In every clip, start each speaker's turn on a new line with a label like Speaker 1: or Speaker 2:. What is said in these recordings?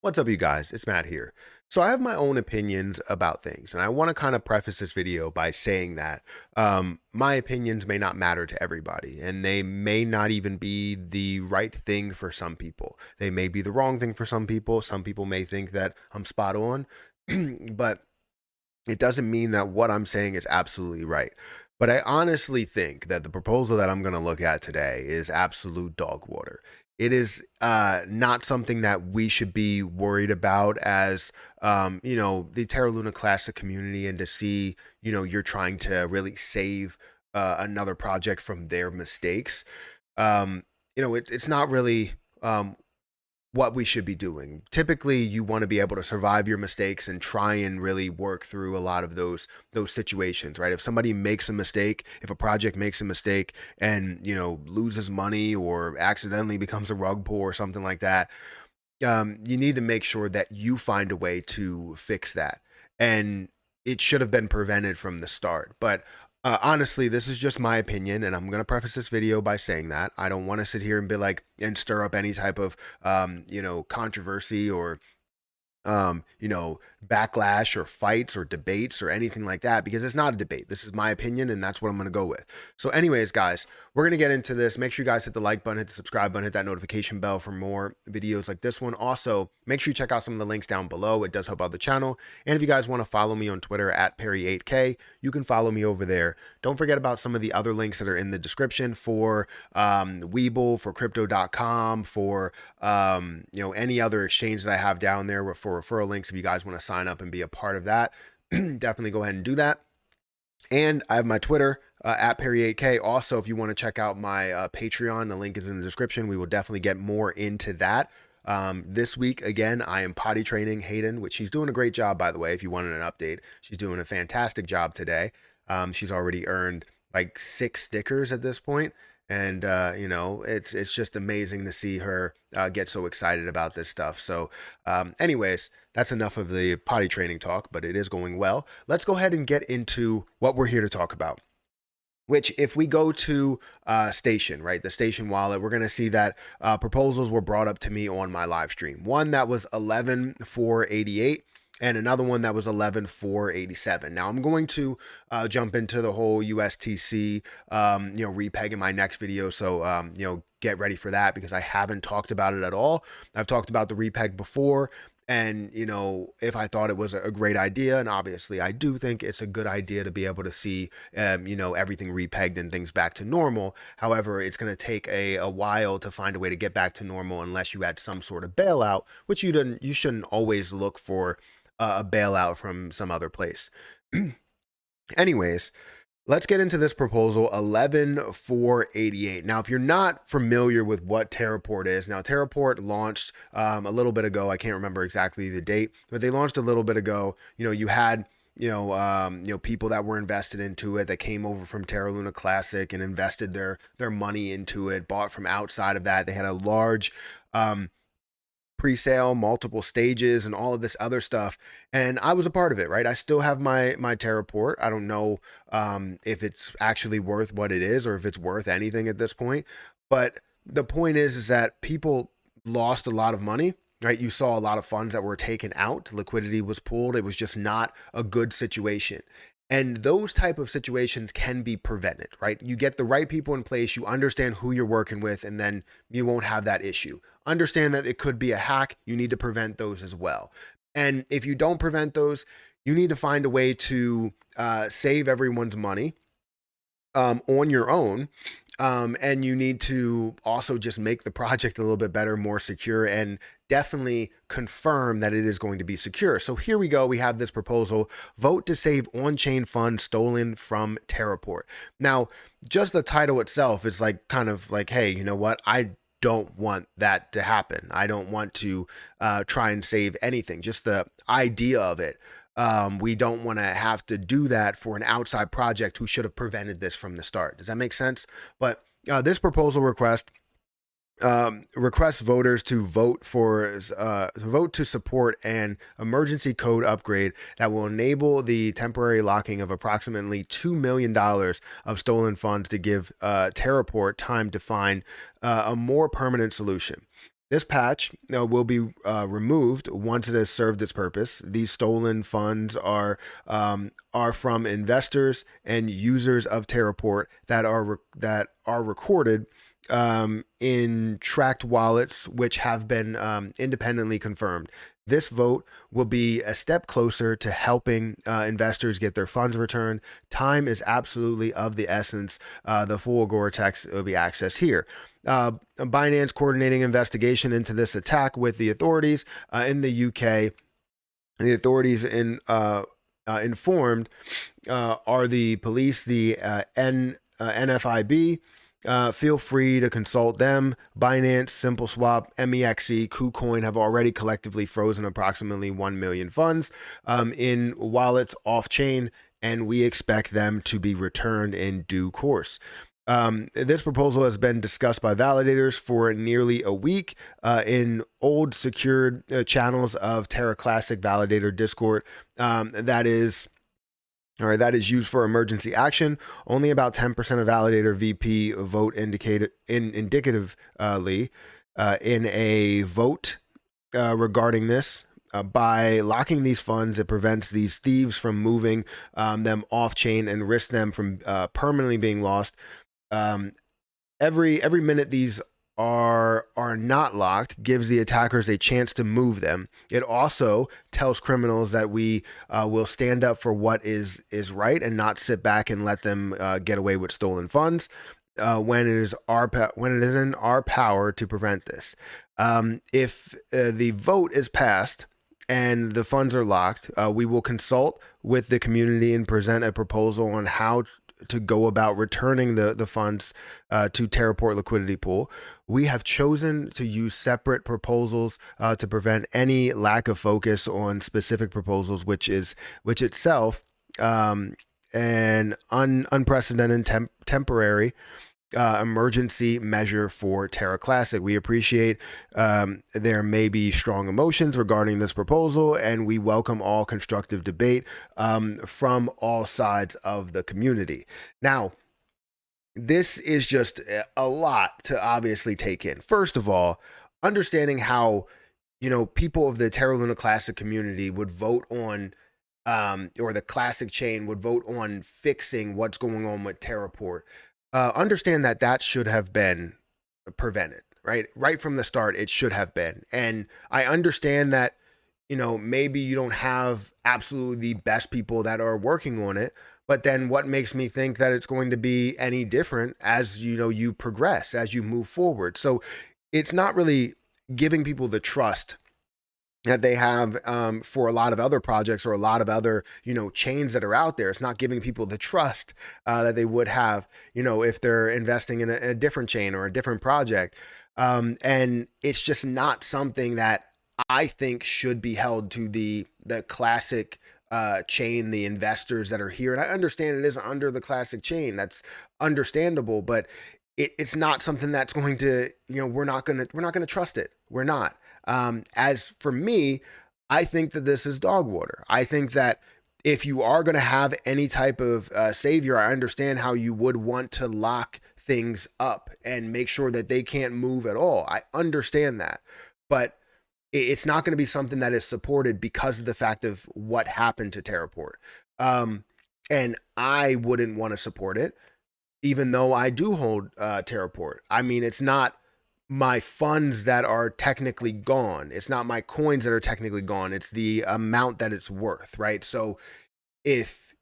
Speaker 1: What's up, you guys? It's Matt here. So, I have my own opinions about things, and I want to kind of preface this video by saying that my opinions may not matter to everybody, and they may not even be the right thing for some people. They may be the wrong thing for some people. Some people may think that I'm spot on, but it doesn't mean that what I'm saying is absolutely right. But I honestly think that the proposal that I'm going to look at today is absolute dog water. It is not something that we should be worried about as, the Terra Luna Classic community, and to see, you're trying to really save another project from their mistakes. Um, it's not really what we should be doing. Typically, you want to be able to survive your mistakes and try and really work through a lot of those situations, right? If somebody makes a mistake, if a project makes a mistake and, loses money or accidentally becomes a rug pull or something like that, you need to make sure that you find a way to fix that. And it should have been prevented from the start. But honestly, this is just my opinion, and I'm going to preface this video by saying that I don't want to sit here and be like and stir up any type of controversy or backlash or fights or debates or anything like that, because it's not a debate. This is my opinion, and that's what I'm going to go with. So, anyways, guys, we're going to get into this. Make sure you guys hit the like button, hit the subscribe button, hit that notification bell for more videos like this one. Also, make sure you check out some of the links down below. It does help out the channel. And if you guys want to follow me on Twitter at Perry8K, you can follow me over there. Don't forget about some of the other links that are in the description for Webull, for crypto.com, for any other exchange that I have down there for referral links. If you guys want to sign up and be a part of that, definitely go ahead and do that. And I have my Twitter at Perry8K. Also, if you want to check out my Patreon, the link is in the description. We will definitely get more into that. This week, again, I am potty training Hayden, which she's doing a great job, by the way. If you wanted an update, she's doing a fantastic job today. She's already earned like 6 stickers at this point. And it's just amazing to see her get so excited about this stuff. So, anyways, that's enough of the potty training talk, but it is going well. Let's go ahead and get into what we're here to talk about. Which, if we go to Station, right, the Station wallet, we're going to see that proposals were brought up to me on my live stream. One that was 11,488 and another one that was 11,487. Now, I'm going to jump into the whole USTC, repeg in my next video. So, get ready for that, because I haven't talked about it at all. I've talked about the repeg before, and if I thought it was a great idea, and obviously I do think it's a good idea to be able to see everything repegged and things back to normal. However, it's going to take a while to find a way to get back to normal unless you had some sort of bailout, which you shouldn't always look for a bailout from some other place. Anyways, let's get into this proposal, 11,488. Now, if you're not familiar with what TerraPort is, now TerraPort launched a little bit ago. I can't remember exactly the date, but they launched a little bit ago. You had people that were invested into it, that came over from Terra Luna Classic and invested their money into it, bought from outside of that. They had a large pre-sale, multiple stages, and all of this other stuff, and I was a part of it, right? I still have my TerraPort. I don't know if it's actually worth what it is, or if it's worth anything at this point, but the point is that people lost a lot of money, right? You saw a lot of funds that were taken out, liquidity was pulled. It was just not a good situation. And those type of situations can be prevented, right? You get the right people in place, you understand who you're working with, and then you won't have that issue. Understand that it could be a hack. You need to prevent those as well. And if you don't prevent those, you need to find a way to save everyone's money on your own. And you need to also just make the project a little bit better, more secure, and definitely confirm that it is going to be secure. So here we go. We have this proposal: vote to save on-chain funds stolen from TerraPort. Now, just the title itself is like kind of like, hey, you know what? I don't want that to happen. I don't want to try and save anything. Just the idea of it. We don't want to have to do that for an outside project who should have prevented this from the start. Does that make sense? But this proposal requests voters to vote to support an emergency code upgrade that will enable the temporary locking of approximately $2 million of stolen funds to give TerraPort time to find a more permanent solution. This patch will be removed once it has served its purpose. These stolen funds are from investors and users of TerraPort that are recorded in tracked wallets, which have been independently confirmed. This vote will be a step closer to helping investors get their funds returned. Time is absolutely of the essence. The full Gore-Tex will be accessed here. Binance coordinating investigation into this attack with the authorities in the UK. The authorities informed are the police, the NFIB. Feel free to consult them. Binance, SimpleSwap, MEXC, KuCoin have already collectively frozen approximately 1 million funds in wallets off chain, and we expect them to be returned in due course. This proposal has been discussed by validators for nearly a week in old secured channels of Terra Classic Validator Discord. That is used for emergency action. Only about 10% of validator VP vote indicatively in a vote regarding this. By locking these funds, it prevents these thieves from moving them off chain and risk them from permanently being lost. Every minute these are not locked gives the attackers a chance to move them. It also tells criminals that we will stand up for what is right and not sit back and let them get away with stolen funds when it is in our power to prevent this. If the vote is passed and the funds are locked, we will consult with the community and present a proposal on how to go about returning the funds to TerraPort liquidity pool. We have chosen to use separate proposals to prevent any lack of focus on specific proposals, which itself an unprecedented temporary emergency measure for Terra Classic. We appreciate there may be strong emotions regarding this proposal, and we welcome all constructive debate from all sides of the community. Now, this is just a lot to obviously take in. First of all, understanding how people of the Terra Luna Classic community would vote on or the Classic chain would vote on fixing what's going on with TerraPort. Understand that should have been prevented, right from the start. It should have been. And I understand that maybe you don't have absolutely the best people that are working on it, but then what makes me think that it's going to be any different as you progress, as you move forward? So it's not really giving people the trust that they have for a lot of other projects or a lot of other chains that are out there. It's not giving people the trust that they would have if they're investing in a different chain or a different project, and it's just not something that I think should be held to the Classic chain, the investors that are here. And I understand it is under the Classic chain, that's understandable, but it's not something that's going to we're not gonna trust it. We're not. As for me, I think that this is dog water. I think that if you are going to have any type of savior, I understand how you would want to lock things up and make sure that they can't move at all. I understand that, but it's not going to be something that is supported because of the fact of what happened to TerraPort. And I wouldn't want to support it, even though I do hold TerraPort. I mean, it's not my funds that are technically gone. It's not my coins that are technically gone. It's the amount that it's worth, right? So if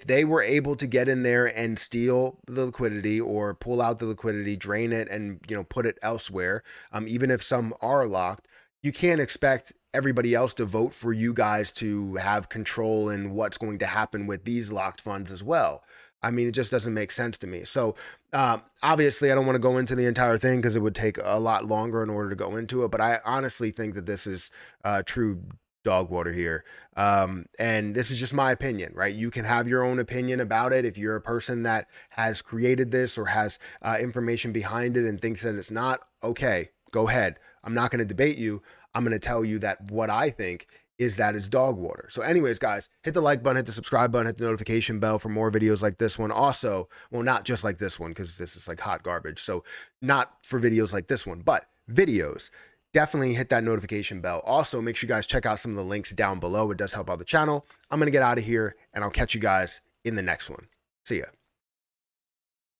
Speaker 1: they were able to get in there and steal the liquidity or pull out the liquidity, drain it, and put it elsewhere, even if some are locked, you can't expect everybody else to vote for you guys to have control in what's going to happen with these locked funds as well. I mean, it just doesn't make sense to me. So obviously, I don't want to go into the entire thing because it would take a lot longer in order to go into it. But I honestly think that this is true dog water here. And this is just my opinion, right? You can have your own opinion about it. If you're a person that has created this or has information behind it and thinks that it's not, okay, go ahead. I'm not going to debate you. I'm going to tell you that what I think is that it's dog water. So anyways, guys, hit the like button, hit the subscribe button, hit the notification bell for more videos like this one. Also, well, not just like this one, because this is like hot garbage. So not for videos like this one, but videos definitely hit that notification bell. Also, make sure you guys check out some of the links down below. It does help out the channel. I'm going to get out of here, and I'll catch you guys in the next one. See ya.